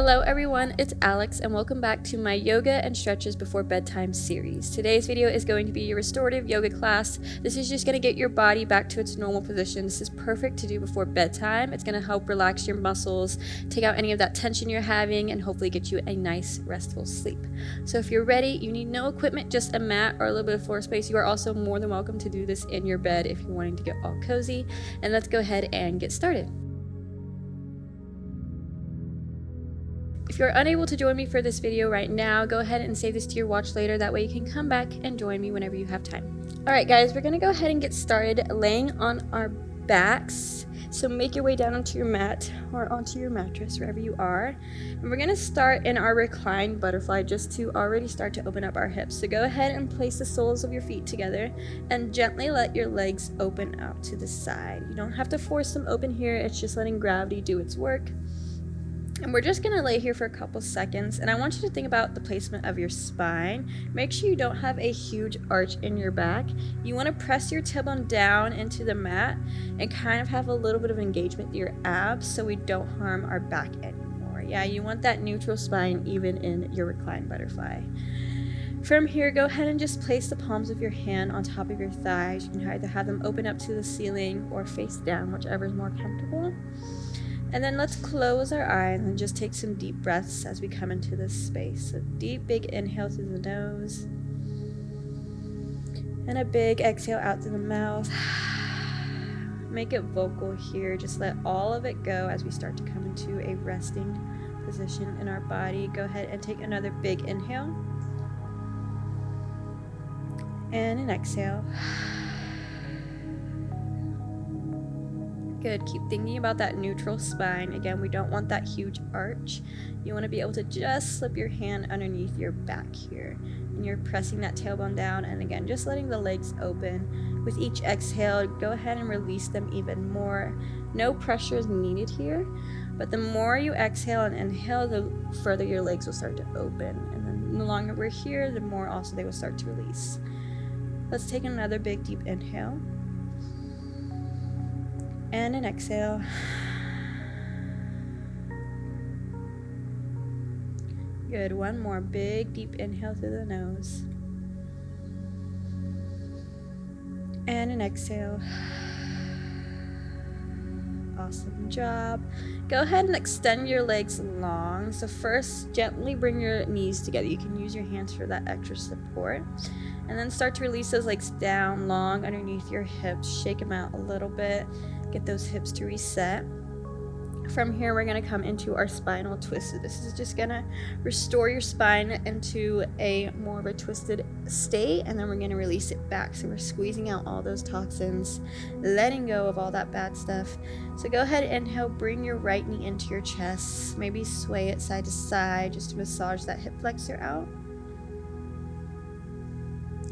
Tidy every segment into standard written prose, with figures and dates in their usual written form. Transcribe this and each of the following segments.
Hello everyone, it's Alex and welcome back to my yoga and stretches before bedtime series. Today's video is going to be your restorative yoga class. This is just going to get your body back to its normal position. This is perfect to do before bedtime. It's going to help relax your muscles, take out any of that tension you're having, and hopefully get you a nice restful sleep. So if you're ready, you need no equipment, just a mat or a little bit of floor space. You are also more than welcome to do this in your bed if you're wanting to get all cozy. And let's go ahead and get started. If you're unable to join me for this video right now, go ahead and save this to your watch later. That way you can come back and join me whenever you have time. Alright guys, we're going to go ahead and get started laying on our backs. So make your way down onto your mat or onto your mattress, wherever you are. And we're going to start in our reclined butterfly just to already start to open up our hips. So go ahead and place the soles of your feet together and gently let your legs open out to the side. You don't have to force them open here, it's just letting gravity do its work. And we're just going to lay here for a couple seconds, and I want you to think about the placement of your spine. Make sure you don't have a huge arch in your back. You want to press your tailbone down into the mat and kind of have a little bit of engagement with your abs so we don't harm our back anymore. Yeah, you want that neutral spine even in your reclined butterfly. From here, go ahead and just place the palms of your hand on top of your thighs. You can either have them open up to the ceiling or face down, whichever is more comfortable. And then let's close our eyes and just take some deep breaths as we come into this space. So deep, big inhale through the nose. And a big exhale out through the mouth. Make it vocal here. Just let all of it go as we start to come into a resting position in our body. Go ahead and take another big inhale. And an exhale. Good. Keep thinking about that neutral spine. Again, we don't want that huge arch. You want to be able to just slip your hand underneath your back here. And you're pressing that tailbone down, and again, just letting the legs open. With each exhale, go ahead and release them even more. No pressure is needed here, but the more you exhale and inhale, the further your legs will start to open. And then the longer we're here, the more also they will start to release. Let's take another big deep inhale. And an exhale. Good. One more big deep inhale through the nose. And an exhale. Awesome job. Go ahead and extend your legs long. So first, gently bring your knees together. You can use your hands for that extra support. And then start to release those legs down long underneath your hips. Shake them out a little bit. Get those hips to reset. From here, we're going to come into our spinal twist. So this is just going to restore your spine into a more of a twisted state, and then we're going to release it back. So we're squeezing out all those toxins, letting go of all that bad stuff. So go ahead and inhale, bring your right knee into your chest. Maybe sway it side to side just to massage that hip flexor out.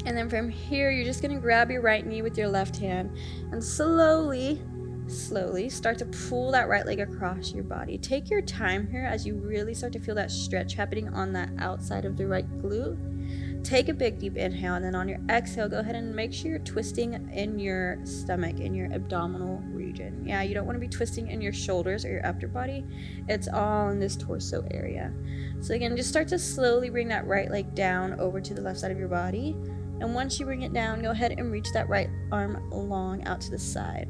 And then from here, you're just going to grab your right knee with your left hand and slowly start to pull that right leg across your body. Take your time here as you really start to feel that stretch happening on that outside of the right glute. Take a big deep inhale, and then on your exhale, go ahead and make sure you're twisting in your stomach, in your abdominal region. Yeah, you don't want to be twisting in your shoulders or your upper body. It's all in this torso area. So again, just start to slowly bring that right leg down over to the left side of your body. And once you bring it down, go ahead and reach that right arm long out to the side.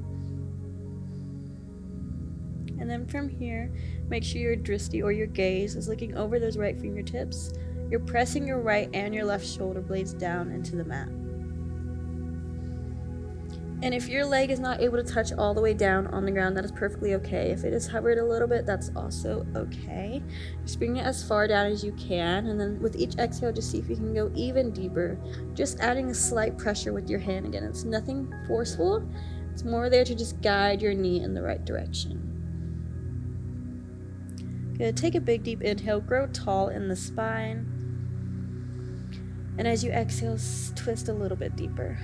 And then from here, make sure your drishti or your gaze is looking over those right fingertips. You're pressing your right and your left shoulder blades down into the mat. And if your leg is not able to touch all the way down on the ground, that is perfectly okay. If it is hovered a little bit, that's also okay. Just bring it as far down as you can, and then with each exhale, just see if you can go even deeper. Just adding a slight pressure with your hand. Again, it's nothing forceful. It's more there to just guide your knee in the right direction. Good. Take a big deep inhale, grow tall in the spine. And as you exhale, twist a little bit deeper.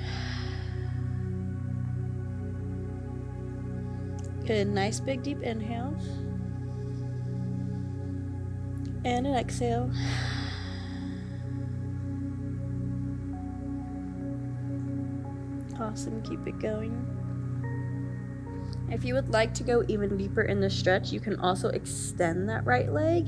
Good. Nice big deep inhale. And an exhale. Awesome. Keep it going. If you would like to go even deeper in the stretch, you can also extend that right leg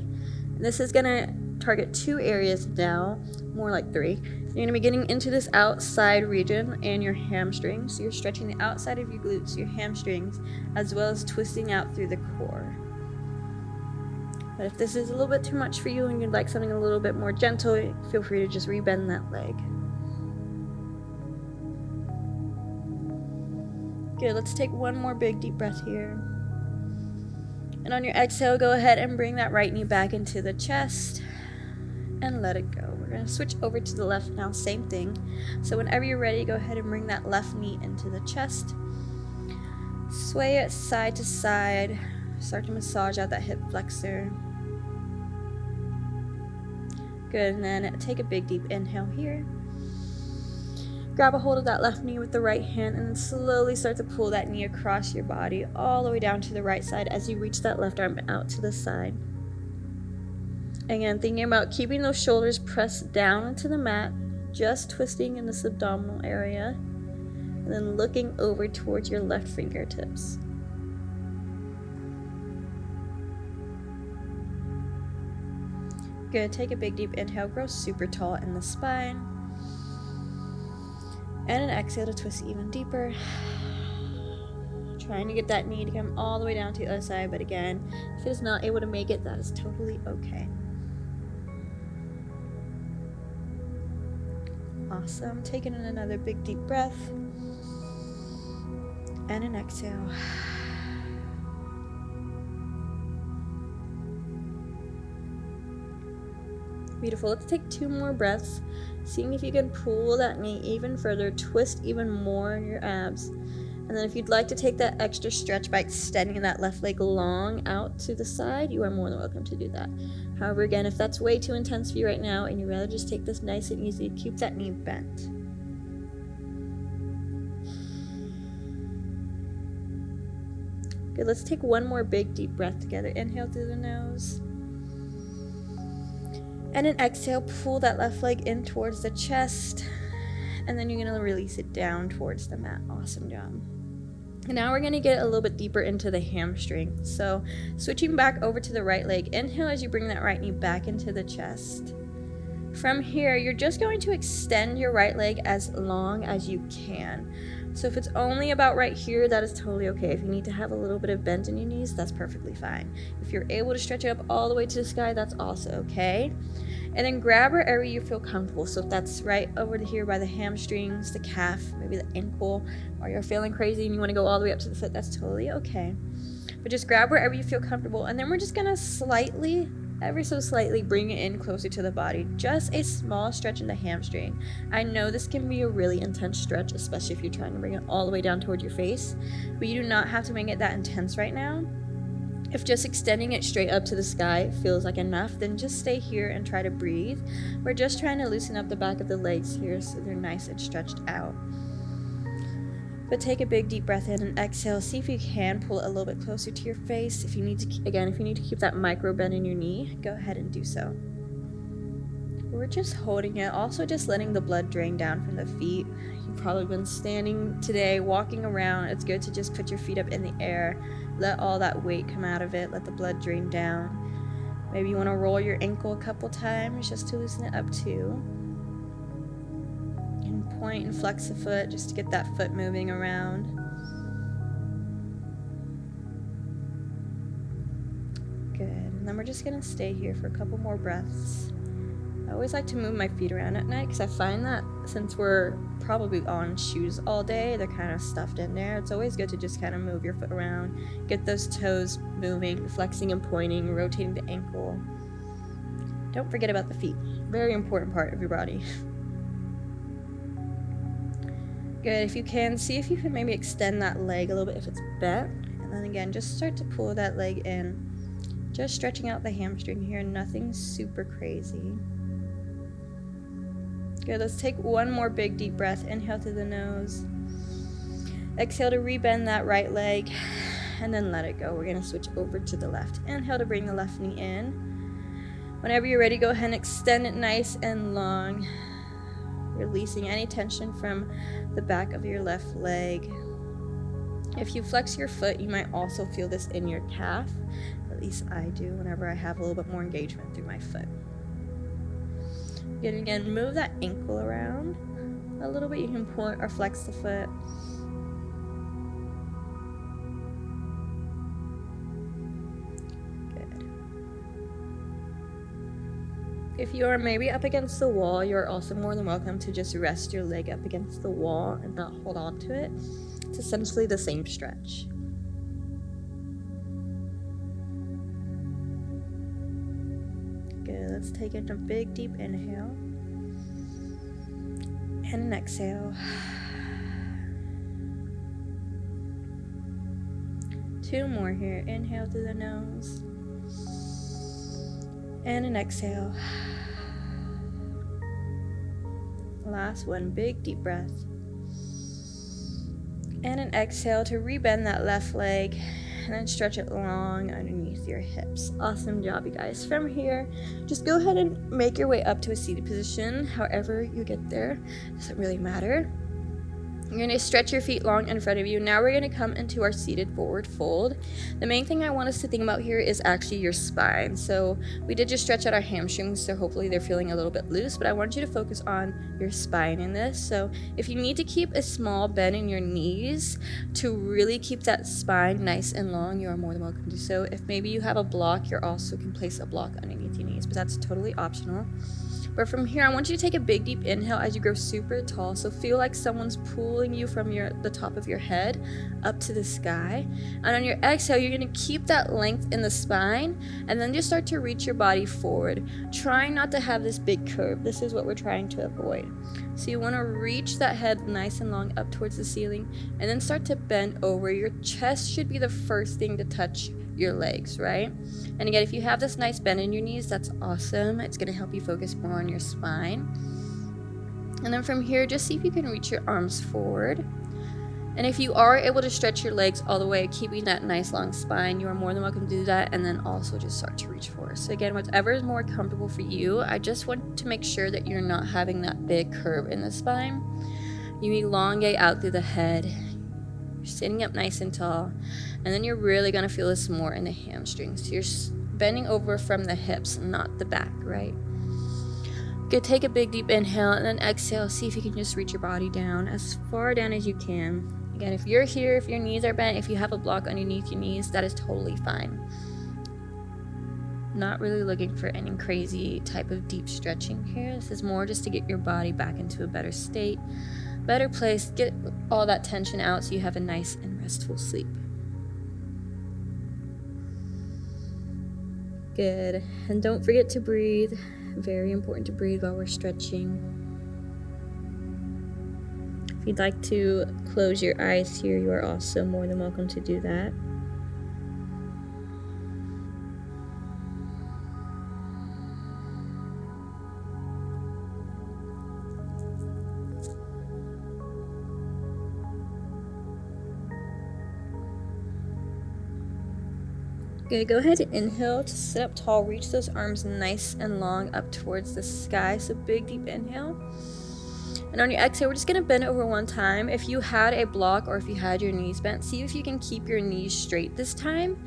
This is gonna target 2 areas now, more like 3. You're gonna be getting into this outside region and your hamstrings. So you're stretching the outside of your glutes, your hamstrings, as well as twisting out through the core. But if this is a little bit too much for you and you'd like something a little bit more gentle, feel free to just rebend that leg. Good, let's take one more big deep breath here. And on your exhale, go ahead and bring that right knee back into the chest and let it go. We're gonna switch over to the left now, same thing. So whenever you're ready, go ahead and bring that left knee into the chest. Sway it side to side. Start to massage out that hip flexor. Good, and then take a big deep inhale here. Grab a hold of that left knee with the right hand and then slowly start to pull that knee across your body all the way down to the right side as you reach that left arm out to the side. Again, thinking about keeping those shoulders pressed down into the mat, just twisting in this abdominal area, and then looking over towards your left fingertips. Good, take a big deep inhale, grow super tall in the spine. And an exhale to twist even deeper. Trying to get that knee to come all the way down to the other side, but again, if it is not able to make it, that is totally okay. Awesome, taking in another big deep breath. And an exhale. Beautiful. Let's take 2 more breaths, seeing if you can pull that knee even further, twist even more in your abs. And then if you'd like to take that extra stretch by extending that left leg long out to the side, you are more than welcome to do that. However, again, if that's way too intense for you right now and you'd rather just take this nice and easy, keep that knee bent. Good, let's take one more big deep breath together. Inhale through the nose. And an exhale, pull that left leg in towards the chest. And then you're going to release it down towards the mat. Awesome job. And now we're going to get a little bit deeper into the hamstring. So switching back over to the right leg. Inhale as you bring that right knee back into the chest. From here, you're just going to extend your right leg as long as you can. So if it's only about right here, that is totally okay. If you need to have a little bit of bend in your knees, that's perfectly fine. If you're able to stretch it up all the way to the sky, that's also okay. And then grab wherever you feel comfortable. So if that's right over here by the hamstrings, the calf, maybe the ankle, or you're feeling crazy and you want to go all the way up to the foot, that's totally okay. But just grab wherever you feel comfortable. And then we're just going to slightly, ever so slightly, bring it in closer to the body. Just a small stretch in the hamstring. I know this can be a really intense stretch, especially if you're trying to bring it all the way down towards your face. But you do not have to make it that intense right now. If just extending it straight up to the sky feels like enough, then just stay here and try to breathe. We're just trying to loosen up the back of the legs here so they're nice and stretched out. But take a big deep breath in and exhale. See if you can pull it a little bit closer to your face. If you need to, if you need to keep that micro bend in your knee, go ahead and do so. We're just holding it, also just letting the blood drain down from the feet. You've probably been standing today, walking around. It's good to just put your feet up in the air. Let all that weight come out of it. Let the blood drain down. Maybe you want to roll your ankle a couple times just to loosen it up too. And point and flex the foot just to get that foot moving around. Good. And then we're just going to stay here for a couple more breaths. I always like to move my feet around at night because I find that since we're probably on shoes all day, they're kind of stuffed in there. It's always good to just kind of move your foot around, get those toes moving, flexing and pointing, rotating the ankle. Don't forget about the feet. Very important part of your body. Good. If you can, see if you can maybe extend that leg a little bit if it's bent. And then again, just start to pull that leg in. Just stretching out the hamstring here. Nothing super crazy. Good, let's take one more big deep breath. Inhale through the nose. Exhale to rebend that right leg. And then let it go. We're going to switch over to the left. Inhale to bring the left knee in. Whenever you're ready, go ahead and extend it nice and long. Releasing any tension from the back of your left leg. If you flex your foot, you might also feel this in your calf. At least I do whenever I have a little bit more engagement through my foot. Good, again, move that ankle around a little bit. You can pull it or flex the foot. Good. If you are maybe up against the wall, you're also more than welcome to just rest your leg up against the wall and not hold on to it. It's essentially the same stretch. Good, let's take in a big deep inhale and an exhale. 2 more here. Inhale through the nose and an exhale. Last one, big deep breath and an exhale to rebend that left leg and then stretch it long underneath your hips. Awesome job, you guys. From here, just go ahead and make your way up to a seated position. However you get there, doesn't really matter. You're going to stretch your feet long in front of you. Now we're going to come into our seated forward fold. The main thing I want us to think about here is actually your spine. So we did just stretch out our hamstrings, so hopefully they're feeling a little bit loose, but I want you to focus on your spine in this. So if you need to keep a small bend in your knees to really keep that spine nice and long, you are more than welcome to do so. If maybe you have a block, you also can place a block underneath your knees, but that's totally optional. But from here, I want you to take a big deep inhale as you grow super tall. So feel like someone's pulling you from the top of your head up to the sky. And on your exhale, you're going to keep that length in the spine and then just start to reach your body forward. Trying not to have this big curve. This is what we're trying to avoid. So you want to reach that head nice and long up towards the ceiling and then start to bend over. Your chest should be the first thing to touch your legs, right? And again, if you have this nice bend in your knees, that's awesome. It's going to help you focus more on your spine. And then from here, just see if you can reach your arms forward. And if you are able to stretch your legs all the way, keeping that nice long spine, you are more than welcome to do that. And then also just start to reach forward. So again, whatever is more comfortable for you, I just want to make sure that you're not having that big curve in the spine. You elongate out through the head. You're sitting up nice and tall. And then you're really going to feel this more in the hamstrings. So you're bending over from the hips, not the back, right? Good, take a big deep inhale and then exhale. See if you can just reach your body down as far down as you can. Again, if you're here, if your knees are bent, if you have a block underneath your knees, that is totally fine. Not really looking for any crazy type of deep stretching here. This is more just to get your body back into a better state, better place, get all that tension out so you have a nice and restful sleep. Good. And don't forget to breathe. Very important to breathe while we're stretching. If you'd like to close your eyes here, you are also more than welcome to do that. Good, go ahead and inhale to sit up tall. Reach those arms nice and long up towards the sky. So big deep inhale. And on your exhale, we're just going to bend over one time. If you had a block or if you had your knees bent, see if you can keep your knees straight this time.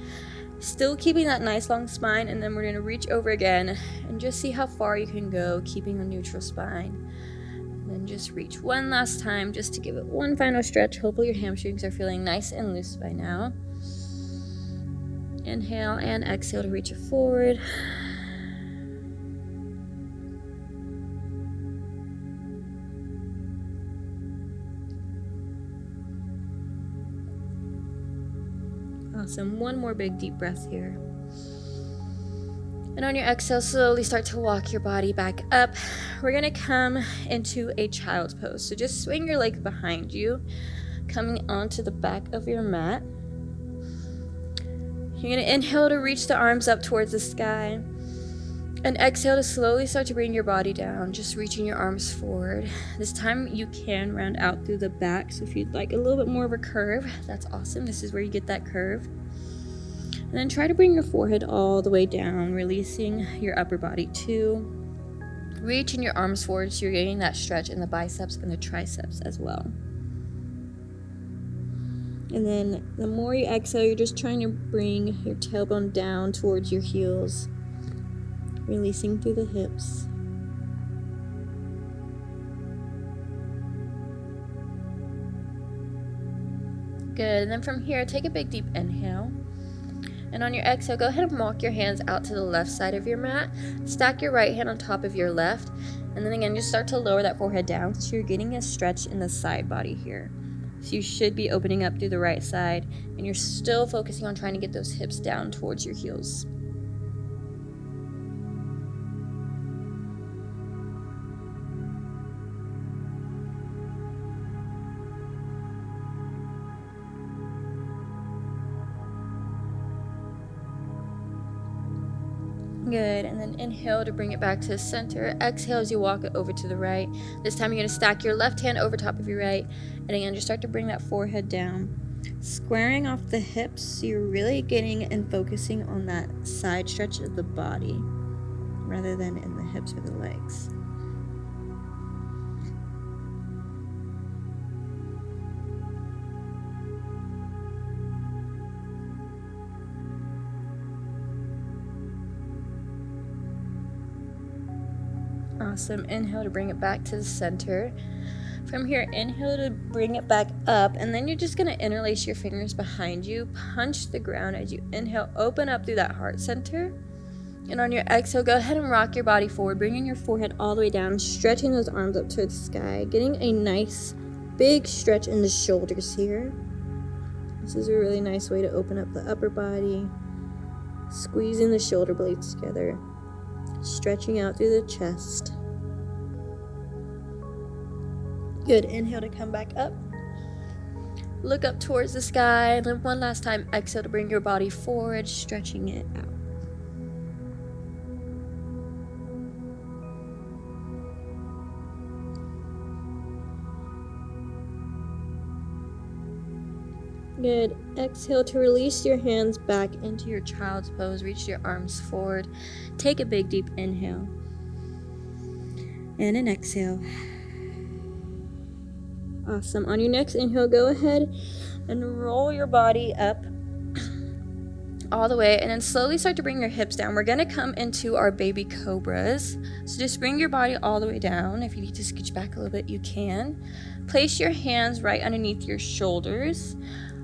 Still keeping that nice long spine. And then we're going to reach over again and just see how far you can go, keeping a neutral spine. And then just reach one last time just to give it one final stretch. Hopefully your hamstrings are feeling nice and loose by now. Inhale and exhale to reach it forward. Awesome. One more big deep breath here. And on your exhale, slowly start to walk your body back up. We're going to come into a child's pose. So just swing your legs behind you, coming onto the back of your mat. You're going to inhale to reach the arms up towards the sky. And exhale to slowly start to bring your body down, just reaching your arms forward. This time you can round out through the back. So if you'd like a little bit more of a curve, that's awesome. This is where you get that curve. And then try to bring your forehead all the way down, releasing your upper body too. Reaching your arms forward so you're getting that stretch in the biceps and the triceps as well. And then the more you exhale, you're just trying to bring your tailbone down towards your heels, releasing through the hips. Good. And then from here, take a big deep inhale. And on your exhale, go ahead and walk your hands out to the left side of your mat. Stack your right hand on top of your left. And then again, just start to lower that forehead down so you're getting a stretch in the side body here. So you should be opening up through the right side, and you're still focusing on trying to get those hips down towards your heels. Good, and then inhale to bring it back to the center. Exhale as you walk it over to the right. This time you're going to stack your left hand over top of your right, and again, just start to bring that forehead down, squaring off the hips so you're really getting and focusing on that side stretch of the body rather than in the hips or the legs. Awesome. Inhale to bring it back to the center. From here, inhale to bring it back up, and then you're just going to interlace your fingers behind you, punch the ground as you inhale, open up through that heart center. And on your exhale, go ahead and rock your body forward, bringing your forehead all the way down, stretching those arms up towards the sky, getting a nice big stretch in the shoulders here. This is a really nice way to open up the upper body, squeezing the shoulder blades together, stretching out through the chest. Good. Inhale to come back up. Look up towards the sky, and then one last time, exhale to bring your body forward, stretching it out. Good. Exhale to release your hands back into your child's pose. Reach your arms forward. Take a big deep inhale. And an exhale. Awesome. On your next inhale, go ahead and roll your body up all the way, and then slowly start to bring your hips down. We're going to come into our baby cobras. So just bring your body all the way down. If you need to scooch back a little bit, you can. Place your hands right underneath your shoulders.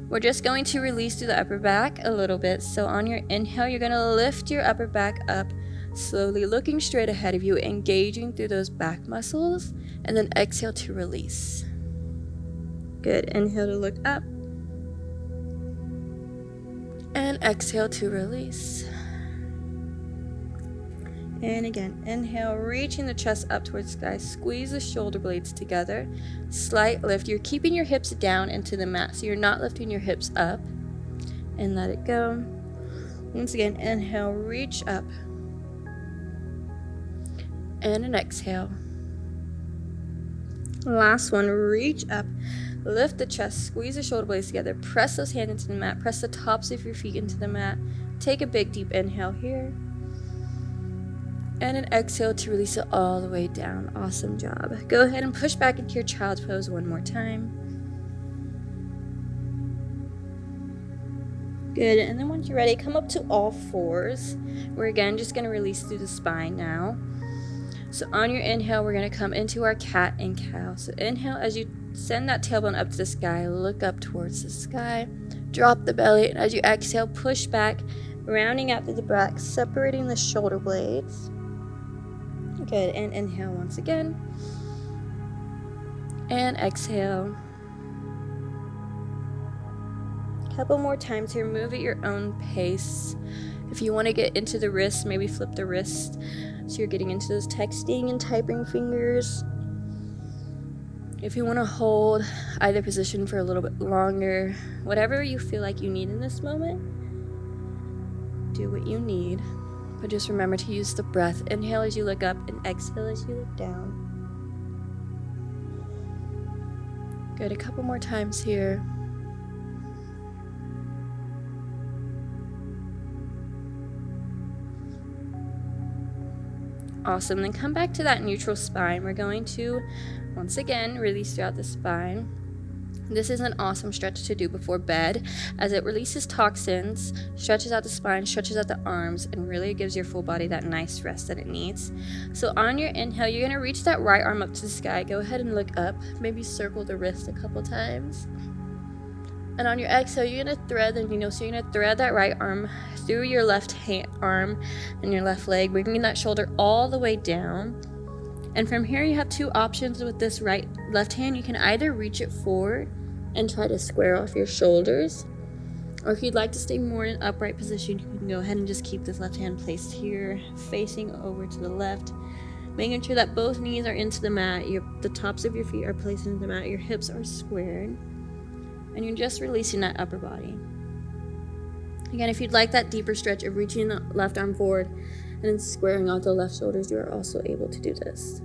We're just going to release through the upper back a little bit. So on your inhale, you're going to lift your upper back up, slowly looking straight ahead of you, engaging through those back muscles, and then exhale to release. Good. Inhale to look up, and exhale to release. And again, inhale, reaching the chest up towards the sky. Squeeze the shoulder blades together. Slight lift. You're keeping your hips down into the mat, so you're not lifting your hips up. And let it go. Once again, inhale, reach up. And an exhale. Last one, reach up. Lift the chest, squeeze the shoulder blades together. Press those hands into the mat. Press the tops of your feet into the mat. Take a big deep inhale here. And an exhale to release it all the way down. Awesome job. Go ahead and push back into your child's pose one more time. Good. And then once you're ready, come up to all fours. We're again just going to release through the spine now. So on your inhale, we're going to come into our cat and cow. So inhale as you send that tailbone up to the sky. Look up towards the sky. Drop the belly. And as you exhale, push back, rounding out through the back, separating the shoulder blades. Good. And inhale once again. And exhale. Couple more times here. Move at your own pace. If you want to get into the wrist, maybe flip the wrist so you're getting into those texting and typing fingers. If you want to hold either position for a little bit longer, whatever you feel like you need in this moment, do what you need. But just remember to use the breath. Inhale as you look up and exhale as you look down. Good. A couple more times here. Awesome. Then come back to that neutral spine. We're going to, once again, release throughout the spine. This is an awesome stretch to do before bed, as it releases toxins, stretches out the spine, stretches out the arms, and really gives your full body that nice rest that it needs. So on your inhale, you're going to reach that right arm up to the sky. Go ahead and look up, maybe circle the wrist a couple times. And on your exhale, you're going to thread the needle. So you're going to thread that right arm through your left arm and your left leg, bringing that shoulder all the way down. And from here, you have two options with this left hand. You can either reach it forward and try to square off your shoulders, or if you'd like to stay more in an upright position, you can go ahead and just keep this left hand placed here, facing over to the left, making sure that both knees are into the mat, the tops of your feet are placed into the mat, your hips are squared, and you're just releasing that upper body. Again, if you'd like that deeper stretch of reaching the left arm forward and then squaring out the left shoulders, you are also able to do this.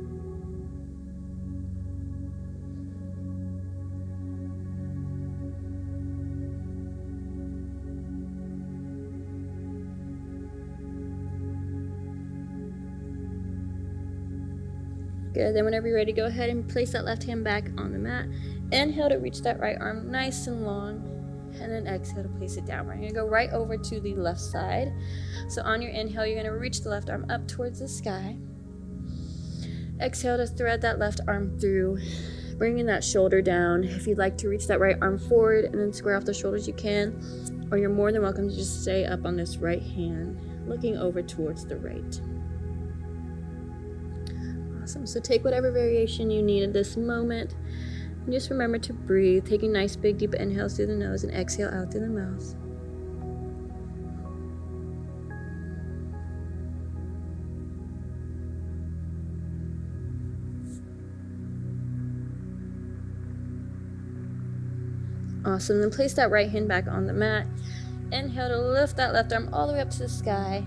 Good. Then whenever you're ready, go ahead and place that left hand back on the mat. Inhale to reach that right arm nice and long, and then exhale to place it down. We're going to go right over to the left side. So on your inhale, you're going to reach the left arm up towards the sky. Exhale to thread that left arm through, bringing that shoulder down. If you'd like to reach that right arm forward and then square off the shoulders, you can, or you're more than welcome to just stay up on this right hand, looking over towards the right. Awesome. So take whatever variation you need at this moment. And just remember to breathe, taking nice big deep inhales through the nose and exhale out through the mouth. Awesome. Then place that right hand back on the mat. Inhale to lift that left arm all the way up to the sky,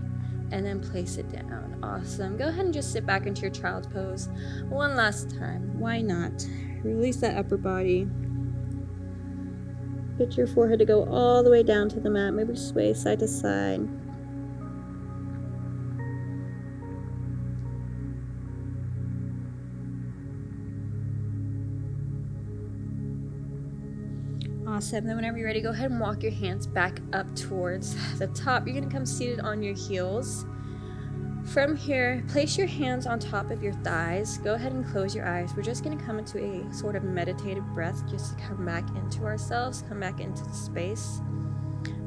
and then place it down. Awesome. Go ahead and just sit back into your child's pose one last time. Why not? Release that upper body. Get your forehead to go all the way down to the mat. Maybe sway side to side. Awesome. Then whenever you're ready, go ahead and walk your hands back up towards the top. You're going to come seated on your heels. From here, place your hands on top of your thighs. Go ahead and close your eyes. We're just going to come into a sort of meditative breath just to come back into ourselves, come back into the space.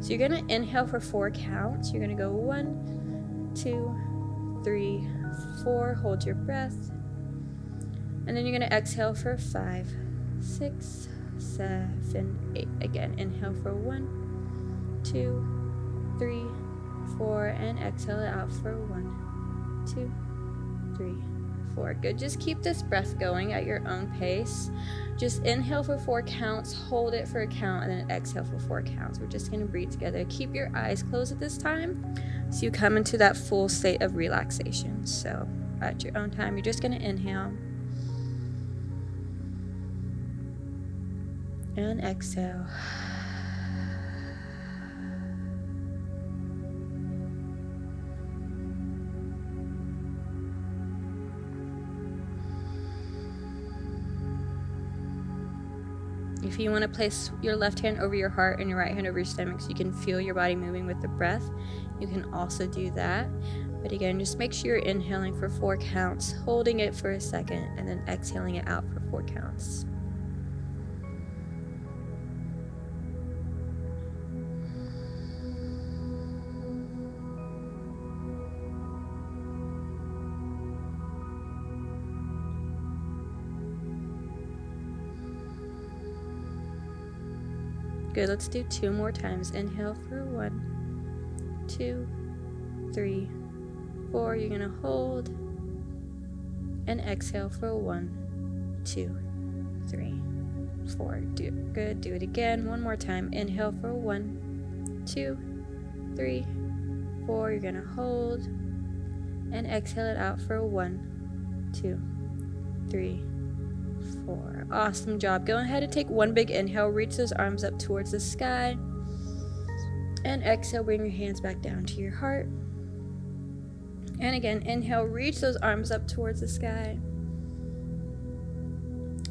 So you're going to inhale for 4 counts. You're going to go 1, 2, 3, 4. Hold your breath. And then you're going to exhale for 5, 6, 7, 8. Again, inhale for 1, 2, 3, 4, and exhale it out for 1, 2, 3, 4. Good. Just keep this breath going at your own pace. Just inhale for 4 counts, hold it for a count, and then exhale for 4 counts. We're just going to breathe together. Keep your eyes closed at this time so you come into that full state of relaxation. So at your own time, you're just going to inhale and exhale. If you want to place your left hand over your heart and your right hand over your stomach so you can feel your body moving with the breath, you can also do that. But again, just make sure you're inhaling for 4 counts, holding it for a second, and then exhaling it out for 4 counts. Good, let's do 2 more times. Inhale for 1, 2, 3, 4. You're gonna hold and exhale for 1, 2, 3, 4. Good, do it again. 1 more time. Inhale for 1, 2, 3, 4. You're gonna hold and exhale it out for 1, 2, 3, 4. Awesome job. Go ahead and take 1 big inhale. Reach those arms up towards the sky. And exhale, bring your hands back down to your heart. And again, inhale, reach those arms up towards the sky.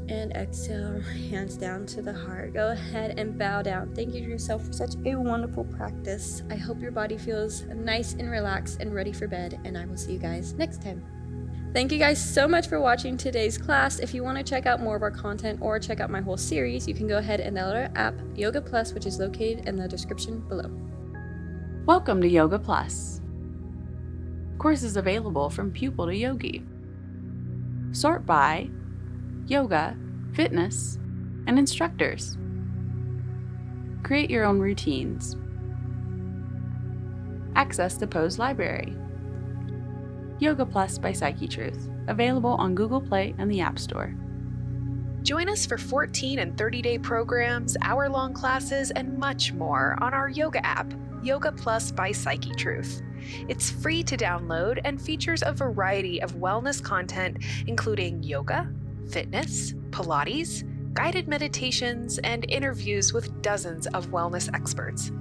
And exhale, hands down to the heart. Go ahead and bow down. Thank you to yourself for such a wonderful practice. I hope your body feels nice and relaxed and ready for bed, and I will see you guys next time. Thank you guys so much for watching today's class. If you want to check out more of our content or check out my whole series, you can go ahead and download our app, Yoga Plus, which is located in the description below. Welcome to Yoga Plus. Courses available from pupil to yogi. Sort by yoga, fitness, and instructors. Create your own routines. Access the Pose Library. Yoga Plus by Psyche Truth, available on Google Play and the App Store. Join us for 14 and 30-day programs, hour-long classes, and much more on our yoga app, Yoga Plus by Psyche Truth. It's free to download and features a variety of wellness content, including yoga, fitness, Pilates, guided meditations, and interviews with dozens of wellness experts.